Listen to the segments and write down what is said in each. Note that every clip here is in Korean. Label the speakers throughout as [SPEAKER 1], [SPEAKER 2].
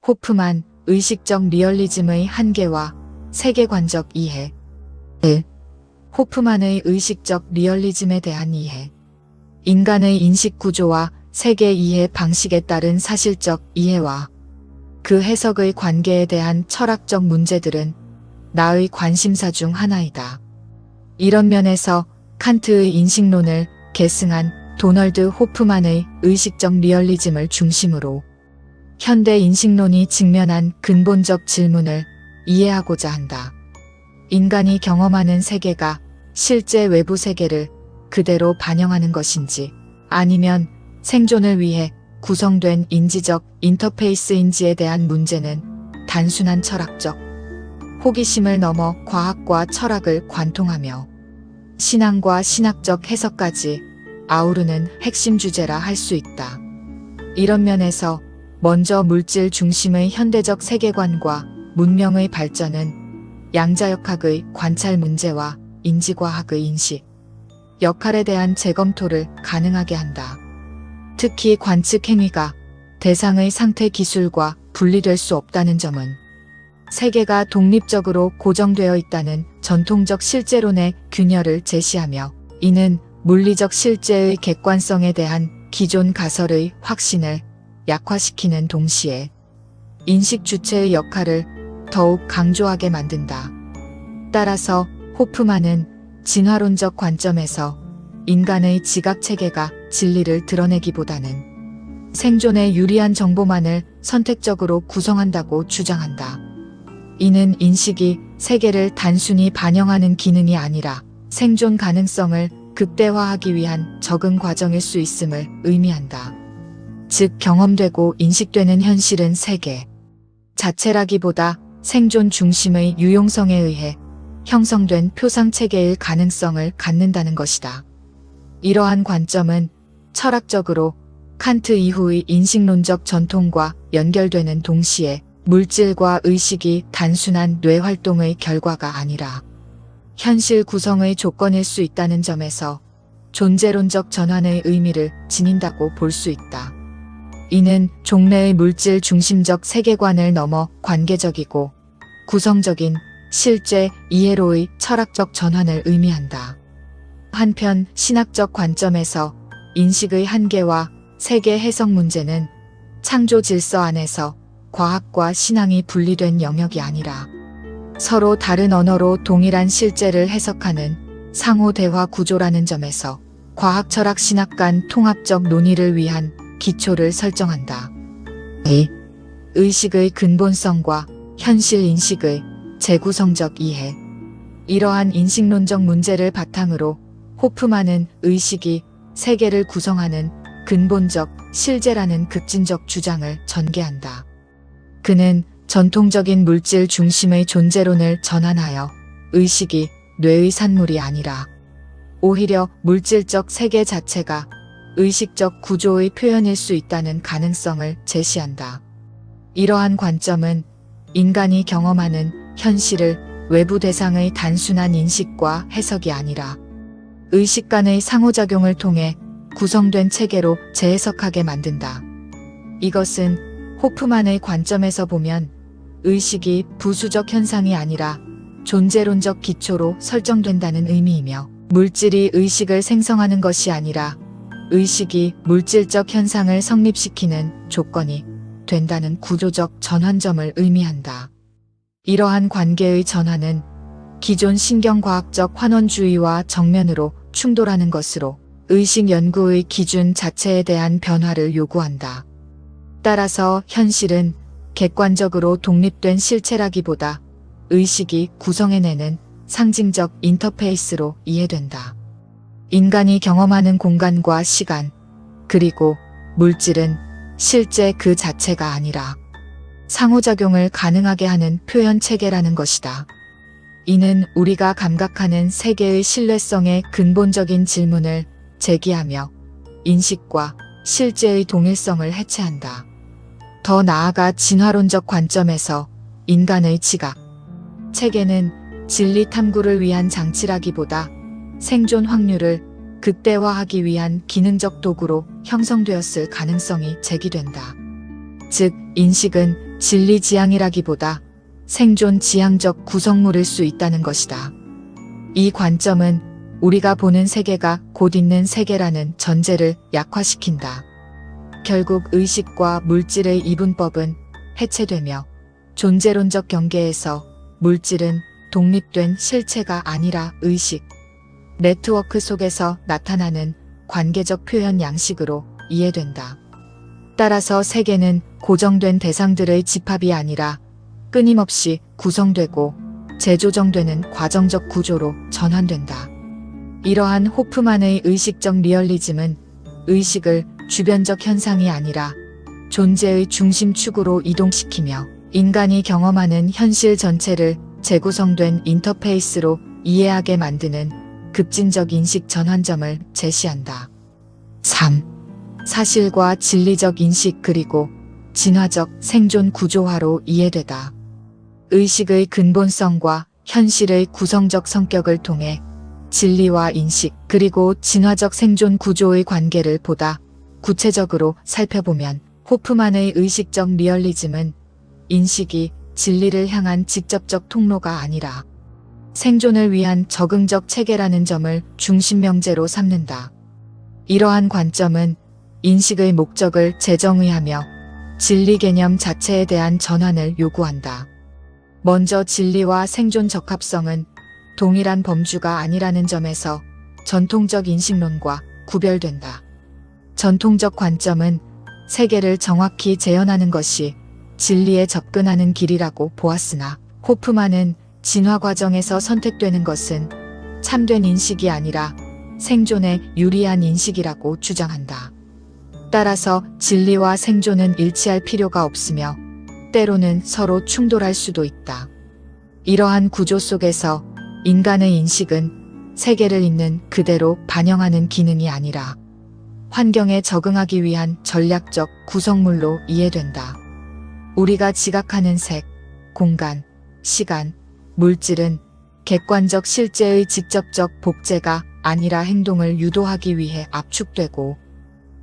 [SPEAKER 1] 호프만, 의식적 리얼리즘의 한계와 세계관적 이해. 1. 호프만의 의식적 리얼리즘에 대한 이해. 인간의 인식 구조와 세계 이해 방식에 따른 사실적 이해와 그 해석의 관계에 대한 철학적 문제들은 나의 관심사 중 하나이다. 이런 면에서 칸트의 인식론을 계승한 도널드 호프만의 의식적 리얼리즘을 중심으로 현대 인식론이 직면한 근본적 질문을 이해하고자 한다. 인간이 경험하는 세계가 실제 외부 세계를 그대로 반영하는 것인지 아니면 생존을 위해 구성된 인지적 인터페이스인지에 대한 문제는 단순한 철학적 호기심을 넘어 과학과 철학을 관통하며 신앙과 신학적 해석까지 아우르는 핵심 주제라 할 수 있다. 이런 면에서 먼저 물질 중심의 현대적 세계관과 문명의 발전은 양자역학의 관찰 문제와 인지과학의 인식, 역할에 대한 재검토를 가능하게 한다. 특히 관측 행위가 대상의 상태 기술과 분리될 수 없다는 점은 세계가 독립적으로 고정되어 있다는 전통적 실제론의 균열을 제시하며 이는 물리적 실제의 객관성에 대한 기존 가설의 확신을 약화시키는 동시에 인식 주체의 역할을 더욱 강조하게 만든다. 따라서 호프만은 진화론적 관점에서 인간의 지각체계가 진리를 드러내기보다는 생존에 유리한 정보만을 선택적으로 구성한다고 주장한다. 이는 인식이 세계를 단순히 반영하는 기능이 아니라 생존 가능성을 극대화하기 위한 적응 과정일 수 있음을 의미한다. 즉 경험되고 인식되는 현실은 세계 자체라기보다 생존 중심의 유용성에 의해 형성된 표상체계일 가능성을 갖는다는 것이다. 이러한 관점은 철학적으로 칸트 이후의 인식론적 전통과 연결되는 동시에 물질과 의식이 단순한 뇌활동의 결과가 아니라 현실 구성의 조건일 수 있다는 점에서 존재론적 전환의 의미를 지닌다고 볼 수 있다. 이는 종래의 물질 중심적 세계관을 넘어 관계적이고 구성적인 실제 이해로의 철학적 전환을 의미한다. 한편 신학적 관점에서 인식의 한계와 세계 해석 문제는 창조 질서 안에서 과학과 신앙이 분리된 영역이 아니라 서로 다른 언어로 동일한 실제를 해석하는 상호 대화 구조라는 점에서 과학 철학 신학 간 통합적 논의를 위한 기초를 설정한다. 2. 의식의 근본성과 현실 인식의 재구성적 이해. 이러한 인식론적 문제를 바탕으로 호프만은 의식이 세계를 구성하는 근본적 실제라는 급진적 주장을 전개한다. 그는 전통적인 물질 중심의 존재론을 전환하여 의식이 뇌의 산물이 아니라 오히려 물질적 세계 자체가 의식적 구조의 표현일 수 있다는 가능성을 제시한다. 이러한 관점은 인간이 경험하는 현실을 외부 대상의 단순한 인식과 해석이 아니라 의식 간의 상호작용을 통해 구성된 체계로 재해석하게 만든다. 이것은 호프만의 관점에서 보면 의식이 부수적 현상이 아니라 존재론적 기초로 설정된다는 의미이며 물질이 의식을 생성하는 것이 아니라 의식이 물질적 현상을 성립시키는 조건이 된다는 구조적 전환점을 의미한다. 이러한 관계의 전환은 기존 신경과학적 환원주의와 정면으로 충돌하는 것으로 의식 연구의 기준 자체에 대한 변화를 요구한다. 따라서 현실은 객관적으로 독립된 실체라기보다 의식이 구성해내는 상징적 인터페이스로 이해된다. 인간이 경험하는 공간과 시간, 그리고 물질은 실제 그 자체가 아니라 상호작용을 가능하게 하는 표현 체계라는 것이다. 이는 우리가 감각하는 세계의 신뢰성의 근본적인 질문을 제기하며 인식과 실제의 동일성을 해체한다. 더 나아가 진화론적 관점에서 인간의 지각 체계는 진리 탐구를 위한 장치라기보다 생존 확률을 극대화하기 위한 기능적 도구로 형성되었을 가능성이 제기된다. 즉 인식은 진리지향이라기보다 생존 지향적 구성물일 수 있다는 것이다. 이 관점은 우리가 보는 세계가 곧 있는 세계라는 전제를 약화시킨다. 결국 의식과 물질의 이분법은 해체되며 존재론적 경계에서 물질은 독립된 실체가 아니라 의식, 네트워크 속에서 나타나는 관계적 표현 양식으로 이해된다. 따라서 세계는 고정된 대상들의 집합이 아니라 끊임없이 구성되고 재조정되는 과정적 구조로 전환된다. 이러한 호프만의 의식적 리얼리즘은 의식을 주변적 현상이 아니라 존재의 중심축으로 이동시키며 인간이 경험하는 현실 전체를 재구성된 인터페이스로 이해하게 만드는 급진적 인식 전환점을 제시한다. 3. 사실과 진리적 인식 그리고 진화적 생존 구조화로 이해되다. 의식의 근본성과 현실의 구성적 성격을 통해 진리와 인식 그리고 진화적 생존 구조의 관계를 보다 구체적으로 살펴보면 호프만의 의식적 리얼리즘은 인식이 진리를 향한 직접적 통로가 아니라 생존을 위한 적응적 체계라는 점을 중심 명제로 삼는다. 이러한 관점은 인식의 목적을 재정의하며 진리 개념 자체에 대한 전환을 요구한다. 먼저 진리와 생존 적합성은 동일한 범주가 아니라는 점에서 전통적 인식론과 구별된다. 전통적 관점은 세계를 정확히 재현하는 것이 진리에 접근하는 길이라고 보았으나 호프만은 진화 과정에서 선택되는 것은 참된 인식이 아니라 생존에 유리한 인식이라고 주장한다. 따라서 진리와 생존은 일치할 필요가 없으며 때로는 서로 충돌할 수도 있다. 이러한 구조 속에서 인간의 인식은 세계를 있는 그대로 반영하는 기능이 아니라 환경에 적응하기 위한 전략적 구성물로 이해된다. 우리가 지각하는 색, 공간, 시간, 물질은 객관적 실제의 직접적 복제가 아니라 행동을 유도하기 위해 압축되고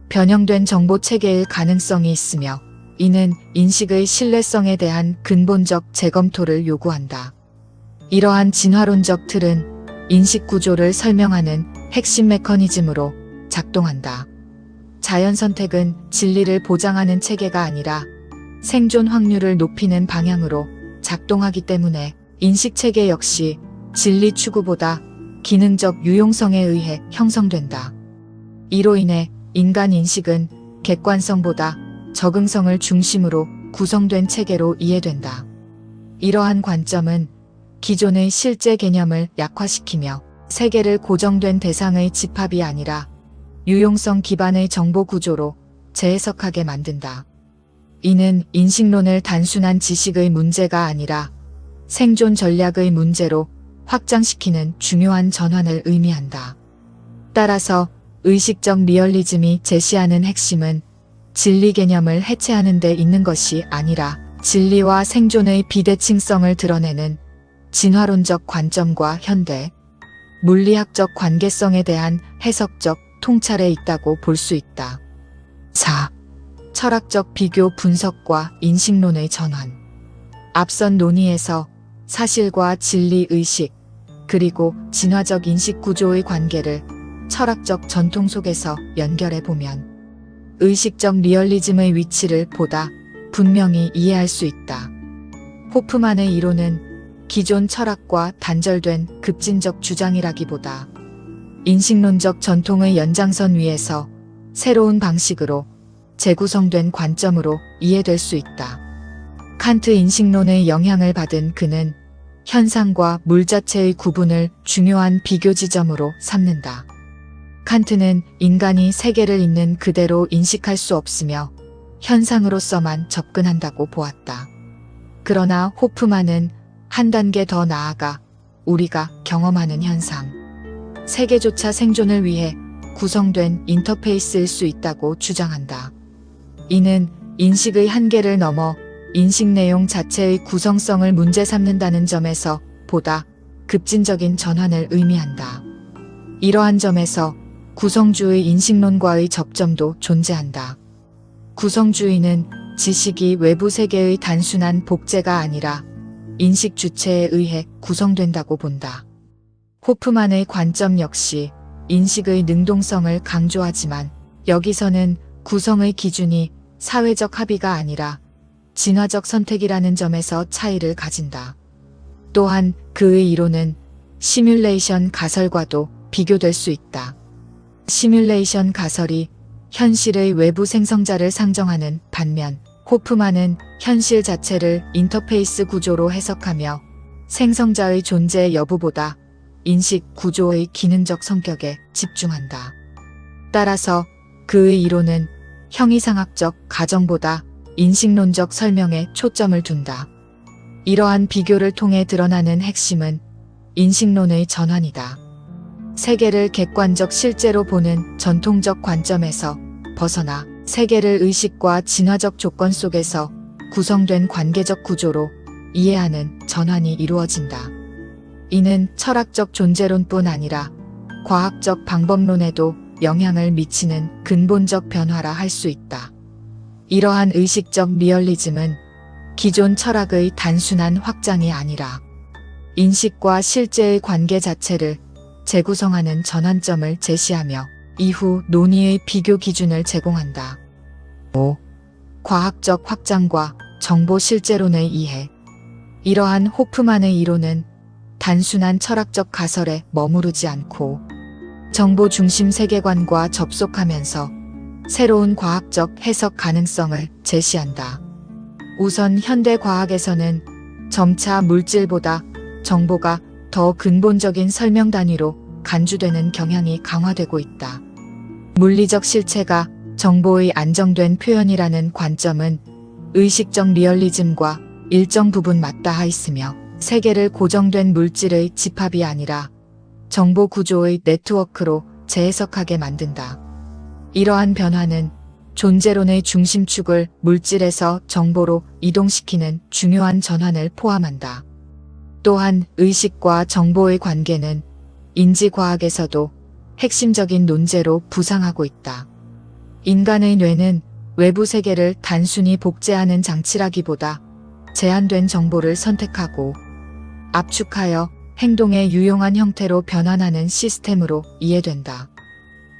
[SPEAKER 1] 변형된 정보 체계일 가능성이 있으며 이는 인식의 신뢰성에 대한 근본적 재검토를 요구한다. 이러한 진화론적 틀은 인식 구조를 설명하는 핵심 메커니즘으로 작동한다. 자연 선택은 진리를 보장하는 체계가 아니라 생존 확률을 높이는 방향으로 작동하기 때문에 인식 체계 역시 진리 추구보다 기능적 유용성에 의해 형성된다. 이로 인해 인간 인식은 객관성보다 적응성을 중심으로 구성된 체계로 이해된다. 이러한 관점은 기존의 실제 개념을 약화시키며 세계를 고정된 대상의 집합이 아니라 유용성 기반의 정보 구조로 재해석하게 만든다. 이는 인식론을 단순한 지식의 문제가 아니라 생존 전략의 문제로 확장시키는 중요한 전환을 의미한다. 따라서 의식적 리얼리즘이 제시하는 핵심은 진리 개념을 해체하는 데 있는 것이 아니라 진리와 생존의 비대칭성을 드러내는 진화론적 관점과 현대 물리학적 관계성에 대한 해석적 통찰에 있다고 볼 수 있다. 4. 철학적 비교 분석과 인식론의 전환. 앞선 논의에서 사실과 진리 의식, 그리고 진화적 인식 구조의 관계를 철학적 전통 속에서 연결해 보면 의식적 리얼리즘의 위치를 보다 분명히 이해할 수 있다. 호프만의 이론은 기존 철학과 단절된 급진적 주장이라기보다 인식론적 전통의 연장선 위에서 새로운 방식으로 재구성된 관점으로 이해될 수 있다. 칸트 인식론의 영향을 받은 그는 현상과 물 자체의 구분을 중요한 비교 지점으로 삼는다. 칸트는 인간이 세계를 있는 그대로 인식할 수 없으며 현상으로서만 접근한다고 보았다. 그러나 호프만은 한 단계 더 나아가 우리가 경험하는 현상, 세계조차 생존을 위해 구성된 인터페이스일 수 있다고 주장한다. 이는 인식의 한계를 넘어 인식 내용 자체의 구성성을 문제 삼는다는 점에서 보다 급진적인 전환을 의미한다. 이러한 점에서 구성주의 인식론과의 접점도 존재한다. 구성주의는 지식이 외부 세계의 단순한 복제가 아니라 인식 주체에 의해 구성된다고 본다. 호프만의 관점 역시 인식의 능동성을 강조하지만 여기서는 구성의 기준이 사회적 합의가 아니라 진화적 선택이라는 점에서 차이를 가진다. 또한 그의 이론은 시뮬레이션 가설과도 비교될 수 있다. 시뮬레이션 가설이 현실의 외부 생성자를 상정하는 반면 호프만은 현실 자체를 인터페이스 구조로 해석하며 생성자의 존재 여부보다 인식 구조의 기능적 성격에 집중한다. 따라서 그의 이론은 형이상학적 가정보다 인식론적 설명에 초점을 둔다. 이러한 비교를 통해 드러나는 핵심은 인식론의 전환이다. 세계를 객관적 실제로 보는 전통적 관점에서 벗어나 세계를 의식과 진화적 조건 속에서 구성된 관계적 구조로 이해하는 전환이 이루어진다. 이는 철학적 존재론뿐 아니라 과학적 방법론에도 영향을 미치는 근본적 변화라 할 수 있다. 이러한 의식적 리얼리즘은 기존 철학의 단순한 확장이 아니라 인식과 실제의 관계 자체를 재구성하는 전환점을 제시하며 이후 논의의 비교 기준을 제공한다. 5. 과학적 확장과 정보 실제론의 이해. 이러한 호프만의 이론은 단순한 철학적 가설에 머무르지 않고 정보 중심 세계관과 접속하면서 새로운 과학적 해석 가능성을 제시한다. 우선 현대 과학에서는 점차 물질보다 정보가 더 근본적인 설명 단위로 간주되는 경향이 강화되고 있다. 물리적 실체가 정보의 안정된 표현이라는 관점은 의식적 리얼리즘과 일정 부분 맞닿아 있으며 세계를 고정된 물질의 집합이 아니라 정보 구조의 네트워크로 재해석하게 만든다. 이러한 변화는 존재론의 중심축을 물질에서 정보로 이동시키는 중요한 전환을 포함한다. 또한 의식과 정보의 관계는 인지과학에서도 핵심적인 논제로 부상하고 있다. 인간의 뇌는 외부 세계를 단순히 복제하는 장치라기보다 제한된 정보를 선택하고 압축하여 행동의 유용한 형태로 변환하는 시스템으로 이해된다.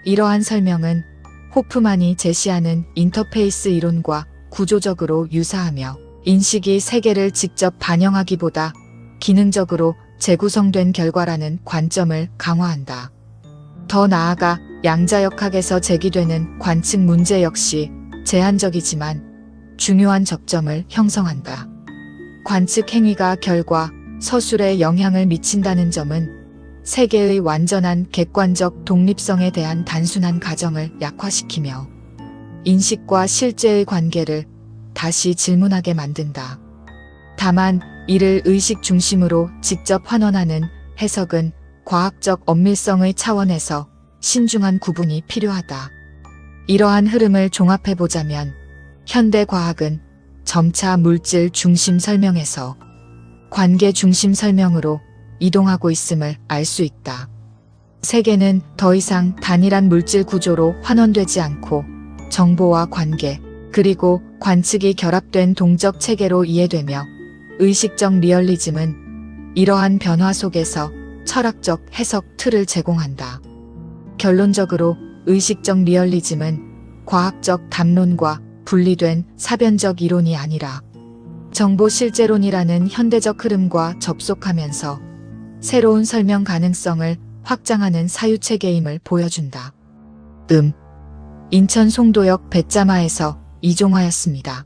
[SPEAKER 1] 이러한 설명은 호프만이 제시하는 인터페이스 이론과 구조적으로 유사하며 인식이 세계를 직접 반영하기보다 기능적으로 재구성된 결과라는 관점을 강화한다. 더 나아가 양자역학에서 제기되는 관측 문제 역시 제한적이지만 중요한 접점을 형성한다. 관측 행위가 결과, 서술에 영향을 미친다는 점은 세계의 완전한 객관적 독립성에 대한 단순한 가정을 약화시키며 인식과 실제의 관계를 다시 질문하게 만든다. 다만 이를 의식 중심으로 직접 환원하는 해석은 과학적 엄밀성의 차원에서 신중한 구분이 필요하다. 이러한 흐름을 종합해보자면 현대 과학은 점차 물질 중심 설명에서 관계 중심 설명으로 이동하고 있음을 알 수 있다. 세계는 더 이상 단일한 물질 구조로 환원되지 않고 정보와 관계, 그리고 관측이 결합된 동적 체계로 이해되며 의식적 리얼리즘은 이러한 변화 속에서 철학적 해석 틀을 제공한다. 결론적으로 의식적 리얼리즘은 과학적 담론과 분리된 사변적 이론이 아니라 정보 실제론이라는 현대적 흐름과 접속하면서 새로운 설명 가능성을 확장하는 사유체계임을 보여준다. 인천 송도역 배짜마에서 이종화였습니다.